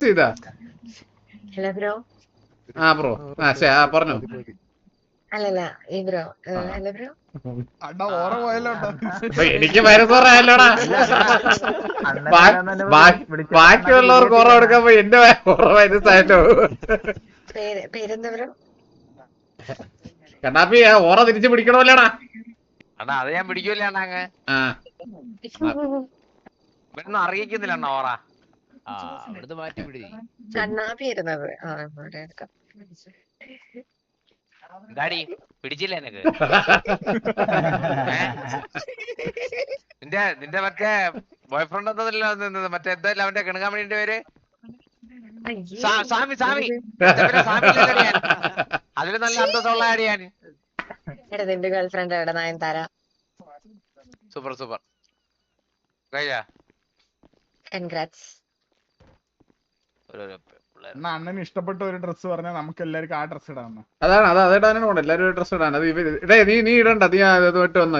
ചെയ്താ hello bro. Bro പറഞ്ഞോ. അല്ലല്ല ഈ ബ്രോ. Hello bro. എനിക്ക് വയസ്സോറായല്ലോടാ. ബാക്കിയുള്ളവർക്ക് ഓറ കൊടുക്കുമ്പോ എന്റെ വയസ്സായല്ലോ. പേരെന്താ ബ്രോ? കണ്ണാപ്പി ഓറ തിരിച്ചു പിടിക്കണമല്ലോടാ. അണ്ണാ അത് ഞാൻ പിടിക്കൂല അണ്ണാ. അങ്ങ് ഇവിടുന്ന് അറിയിക്കുന്നില്ല അണ്ണാ ഓറ. അവിടുന്ന് മാറ്റി പിടി. കണ്ണാപ്പി ഇരുന്നത്. എന്താടി പിടിച്ചില്ല എനക്ക്. നിന്റെ മറ്റേ ബോയ് ഫ്രണ്ട് എന്തല്ലോ മറ്റേ എന്തായാലും അവന്റെ കിണുകാമണിന്റെ പേര് സാമി. സാമി അതില് നല്ല അന്തസ്സുള്ള ആടിയാൻ. നിന്റെ ഗേൾ ഫ്രണ്ട് എവിടെ? നയൻതാര. സൂപ്പർ സൂപ്പർ കഴിഞ്ഞ കൺഗ്രാറ്റ്സ്. അണ്ണന് ഇഷ്ടപ്പെട്ട ഒരു ഡ്രസ് പറഞ്ഞാൽ നമുക്ക് എല്ലാവർക്കും ആ ഡ്രസ് ഇടാം. അതാണ് അത് ഇടാനാണ് എല്ലാരും ഡ്രസ് ഇടാൻ. അത് നീ ഇടണ്ട. നീ അതുമായിട്ട് വന്നോ.